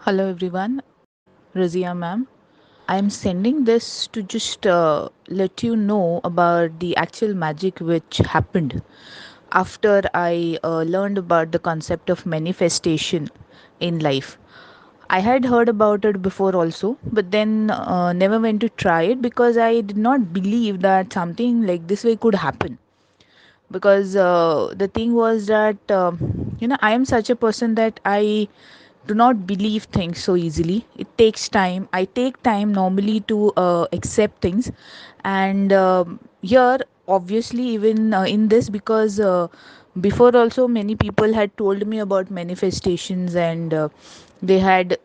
Hello everyone, Razia ma'am. I am sending this to just let you know about the actual magic which happened after I learned about the concept of manifestation in life. I had heard about it before also, but then never went to try it because I did not believe that something like this way could happen. Because the thing was that I am such a person that I do not believe things so easily. It takes time. I take time normally to accept things, and here obviously even in this because before also many people had told me about manifestations, and they had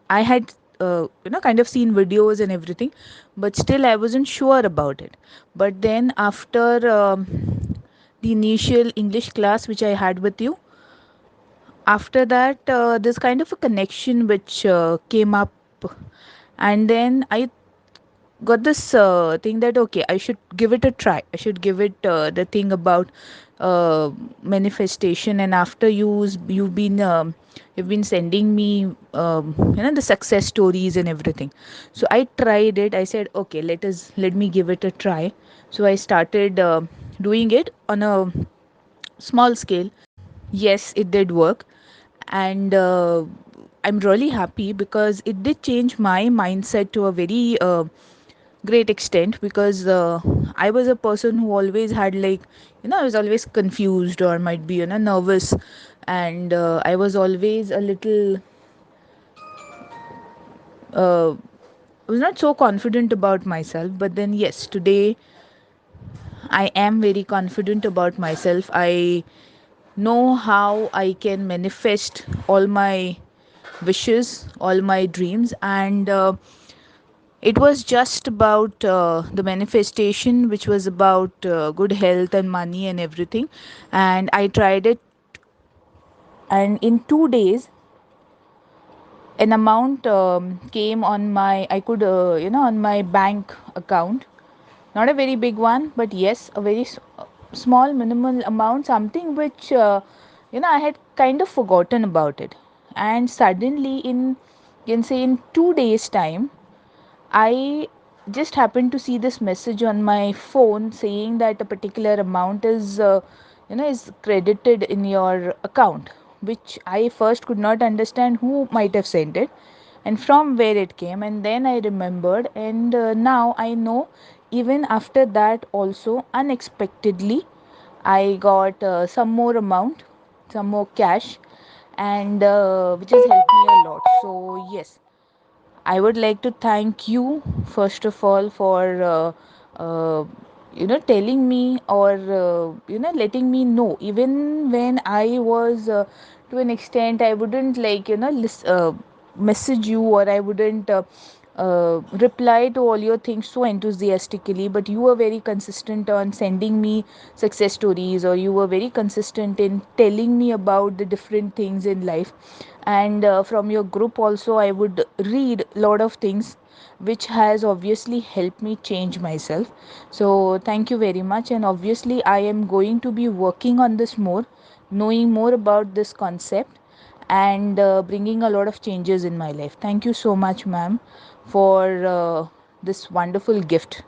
I had kind of seen videos and everything, but still I wasn't sure about it. But then after the initial English class which I had with you, after that there's kind of a connection which came up, and then I got this thing that okay, I should give it a try. I should give it the thing about manifestation. And after you've been sending me the success stories and everything, so I tried it. I said okay, let me give it a try. So I started doing it on a small scale. Yes, it did work, and I'm really happy because it did change my mindset to a very great extent. Because I was a person who always had, like, I was always confused or might be nervous, and I was always a little uh, I was not so confident about myself. But then yes, today I am very confident about myself. I know how I can manifest all my wishes, all my dreams, and it was just about the manifestation, which was about good health and money and everything. And I tried it, and in 2 days, an amount came on my, I could, on my bank account. Not a very big one, but yes, a very small, minimal amount, something which, I had kind of forgotten about it. And suddenly, you can say in 2 days' time, I just happened to see this message on my phone saying that a particular amount is credited in your account, which I first could not understand who might have sent it and from where it came. And then I remembered, and now I know. Even after that, also unexpectedly, I got some more amount, some more cash, and which has helped me a lot. So yes, I would like to thank you first of all for telling me, or letting me know. Even when I was to an extent, I wouldn't, like, message you, or I wouldn't reply to all your things so enthusiastically, but you were very consistent on sending me success stories, or you were very consistent in telling me about the different things in life. And from your group also, I would read a lot of things which has obviously helped me change myself. So thank you very much, and obviously I am going to be working on this more, knowing more about this concept, and bringing a lot of changes in my life. Thank you so much, ma'am, for this wonderful gift.